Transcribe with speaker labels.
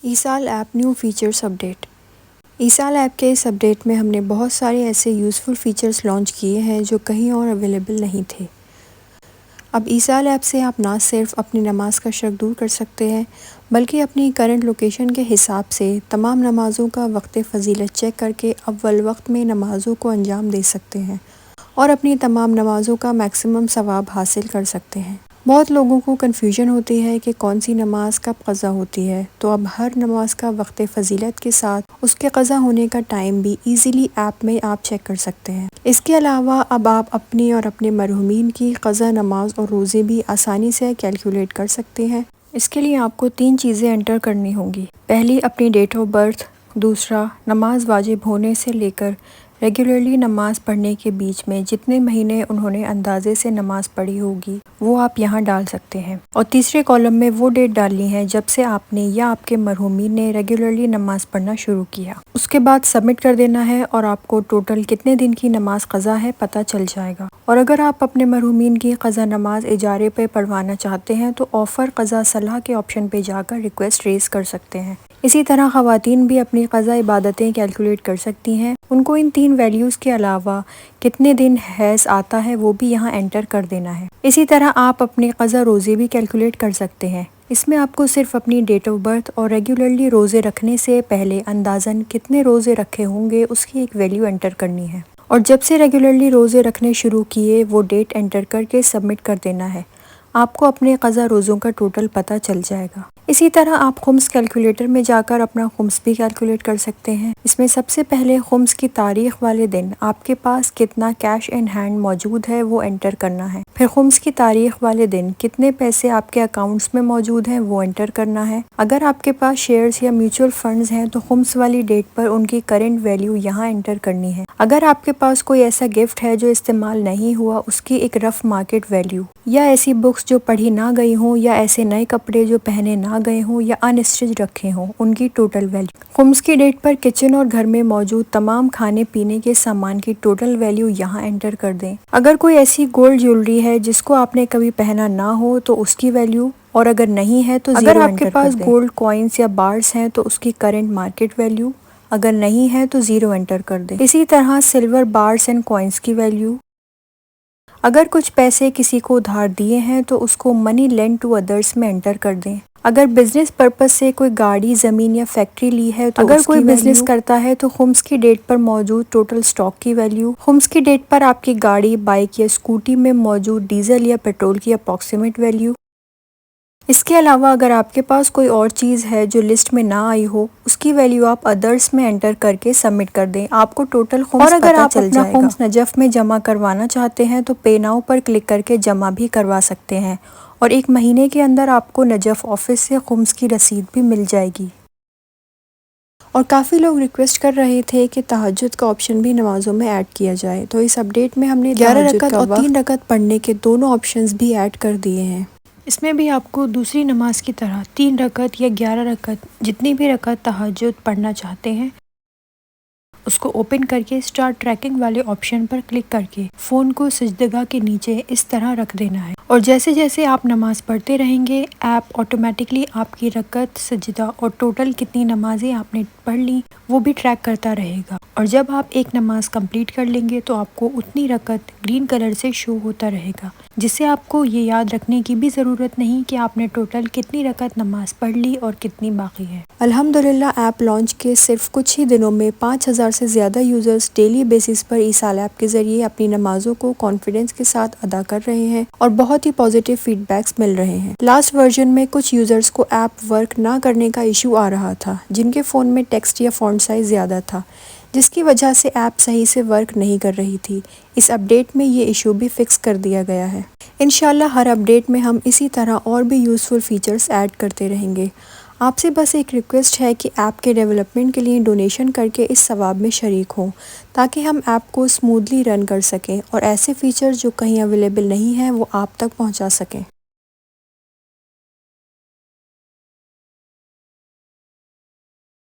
Speaker 1: ایصال app new features update. ایصال app کے اس اپڈیٹ میں ہم نے بہت سارے ایسے یوزفل فیچرز لانچ کیے ہیں جو کہیں اور اویلیبل نہیں تھے۔ اب ایصال ایپ سے آپ نہ صرف اپنی نماز کا شک دور کر سکتے ہیں بلکہ اپنی کرنٹ لوکیشن کے حساب سے تمام نمازوں کا وقت فضیلت چیک کر کے اول وقت میں نمازوں کو انجام دے سکتے ہیں اور اپنی تمام نمازوں کا میکسیمم ثواب حاصل کر سکتے ہیں۔ بہت لوگوں کو کنفیوژن ہوتی ہے کہ کون سی نماز کب قضا ہوتی ہے، تو اب ہر نماز کا وقت فضیلت کے ساتھ اس کے قضا ہونے کا ٹائم بھی ایزیلی ایپ میں آپ چیک کر سکتے ہیں۔ اس کے علاوہ اب آپ اپنی اور اپنے مرحومین کی قضا نماز اور روزے بھی آسانی سے کیلکولیٹ کر سکتے ہیں۔ اس کے لیے آپ کو 3 چیزیں انٹر کرنی ہوں گی۔ پہلی اپنی ڈیٹ آف برتھ، دوسرا نماز واجب ہونے سے لے کر ریگولرلی نماز پڑھنے کے بیچ میں جتنے مہینے انہوں نے اندازے سے نماز پڑھی ہوگی وہ آپ یہاں ڈال سکتے ہیں، اور تیسرے کالم میں وہ ڈیٹ ڈالنی ہے جب سے آپ نے یا آپ کے مرحومین نے ریگولرلی نماز پڑھنا شروع کیا۔ اس کے بعد سبمٹ کر دینا ہے اور آپ کو ٹوٹل کتنے دن کی نماز قضا ہے پتہ چل جائے گا۔ اور اگر آپ اپنے مرحومین کی قضا نماز اجارے پہ پڑھوانا چاہتے ہیں تو آفر قضا صلاح کے آپشن پہ جا کر ریکویسٹ ریز کر سکتے ہیں۔ اسی طرح خواتین بھی اپنی قضا عبادتیں کیلکولیٹ کر سکتی ہیں۔ ان کو ان 3 ویلیوز کے علاوہ کتنے دن حیض آتا ہے وہ بھی یہاں انٹر کر دینا ہے۔ اسی طرح آپ اپنی قضا روزے بھی کیلکولیٹ کر سکتے ہیں۔ اس میں آپ کو صرف اپنی ڈیٹ آف برتھ اور ریگولرلی روزے رکھنے سے پہلے اندازاً کتنے روزے رکھے ہوں گے اس کی ایک ویلیو انٹر کرنی ہے، اور جب سے ریگولرلی روزے رکھنے شروع کیے وہ ڈیٹ انٹر کر کے سبمٹ کر دینا ہے۔ آپ کو اپنے قضا روزوں کا ٹوٹل پتہ چل جائے گا۔ اسی طرح آپ خمس کیلکولیٹر میں جا کر اپنا خمس بھی کیلکولیٹ کر سکتے ہیں۔ اس میں سب سے پہلے خمس کی تاریخ والے دن آپ کے پاس کتنا کیش ان ہینڈ موجود ہے وہ انٹر کرنا ہے۔ پھر خمس کی تاریخ والے دن کتنے پیسے آپ کے اکاؤنٹس میں موجود ہیں وہ انٹر کرنا ہے۔ اگر آپ کے پاس شیئرز یا میوچل فنڈز ہیں تو خمس والی ڈیٹ پر ان کی کرنٹ ویلیو یہاں انٹر کرنی ہے۔ اگر آپ کے پاس کوئی ایسا گفٹ ہے جو استعمال نہیں ہوا اس کی ایک رف مارکیٹ ویلیو، یا ایسی بکس جو پڑھی نہ گئی ہوں، یا ایسے نئے کپڑے جو پہنے نہ گئے ہوں یا ان اسٹچ رکھے ہوں، ان کی ٹوٹل ویلیو۔ خمس کی ڈیٹ پر کچن اور گھر میں موجود تمام کھانے پینے کے سامان کی ٹوٹل ویلیو یہاں انٹر کر دیں۔ اگر کوئی ایسی گولڈ جیولری ہے جس کو آپ نے کبھی پہنا نہ ہو تو اس کی ویلیو، اور اگر نہیں ہے تو زیرو انٹر کر دیں۔ اگر آپ کے پاس گولڈ کوائنز یا بارز ہیں تو اس کی کرنٹ مارکیٹ ویلیو، اگر نہیں ہے تو زیرو انٹر کر دیں۔ اسی طرح سلور بارز اینڈ کوائنز کی ویلیو۔ اگر کچھ پیسے کسی کو ادھار دیے ہیں تو اس کو منی لینڈ ٹو ادرس میں انٹر کر دیں۔ اگر بزنس پرپس سے کوئی گاڑی، زمین یا فیکٹری لی ہے تو اگر کوئی بزنس کرتا ہے تو خمس کی ڈیٹ پر موجود ٹوٹل سٹاک کی ویلیو۔ خمس کی ڈیٹ پر آپ کی گاڑی، بائک یا اسکوٹی میں موجود ڈیزل یا پیٹرول کی اپروکسیمیٹ ویلیو۔ اس کے علاوہ اگر آپ کے پاس کوئی اور چیز ہے جو لسٹ میں نہ آئی ہو اس کی ویلیو آپ ادرس میں انٹر کر کے سبمٹ کر دیں، آپ کو ٹوٹل خمس پتہ چل جائے گا۔ اور اگر آپ اپنا خمس نجف میں جمع کروانا چاہتے ہیں تو پے ناؤ پر کلک کر کے جمع بھی کروا سکتے ہیں، اور 1 مہینے کے اندر آپ کو نجف آفس سے خمس کی رسید بھی مل جائے گی۔ اور کافی لوگ ریکویسٹ کر رہے تھے کہ تہجد کا آپشن بھی نمازوں میں ایڈ کیا جائے، تو اس اپڈیٹ میں ہم نے 11 رکعت اور 3 رکعت پڑھنے کے دونوں آپشنز بھی ایڈ کر دیے ہیں۔ اس میں بھی آپ کو دوسری نماز کی طرح 3 رکعت یا 11 رکعت جتنی بھی رکعت تہجد پڑھنا چاہتے ہیں اس کو اوپن کر کے اسٹارٹ ٹریکنگ والے آپشن پر کلک کر کے فون کو سجدگاہ کے نیچے اس طرح رکھ دینا ہے، اور جیسے جیسے آپ نماز پڑھتے رہیں گے ایپ آٹومیٹکلی آپ کی رکعت، سجدہ اور ٹوٹل کتنی نمازیں آپ نے پڑھ لی وہ بھی ٹریک کرتا رہے گا، اور جب آپ ایک نماز کمپلیٹ کر لیں گے تو آپ کو اتنی رکعت گرین کلر سے شو ہوتا رہے گا، جس سے آپ کو یہ یاد رکھنے کی بھی ضرورت نہیں کہ آپ نے ٹوٹل کتنی رکعت نماز پڑھ لی اور کتنی باقی ہے۔ الحمدللہ ایپ لانچ کے صرف کچھ ہی دنوں میں 5000 سے زیادہ یوزرز ڈیلی بیسس پر ایصال ایپ کے ذریعے اپنی نمازوں کو کانفیڈنس کے ساتھ ادا کر رہے ہیں اور بہت ہی پازیٹیو فیڈ بیکس مل رہے ہیں۔ لاسٹ ورژن میں کچھ یوزرز کو ایپ ورک نہ کرنے کا ایشو آ رہا تھا، جن کے فون میں ٹیکسٹ یا فونٹ سائز زیادہ تھا، جس کی وجہ سے ایپ صحیح سے ورک نہیں کر رہی تھی۔ اس اپڈیٹ میں یہ ایشو بھی فکس کر دیا گیا ہے۔ انشاءاللہ ہر اپڈیٹ میں ہم اسی طرح اور بھی یوزفل فیچرز ایڈ کرتے رہیں گے۔ آپ سے بس ایک ریکویسٹ ہے کہ ایپ کے ڈیولپمنٹ کے لیے ڈونیشن کر کے اس ثواب میں شریک ہوں، تاکہ ہم ایپ کو اسموتھلی رن کر سکیں اور ایسے فیچرز جو کہیں اویلیبل نہیں ہیں وہ آپ تک پہنچا سکیں۔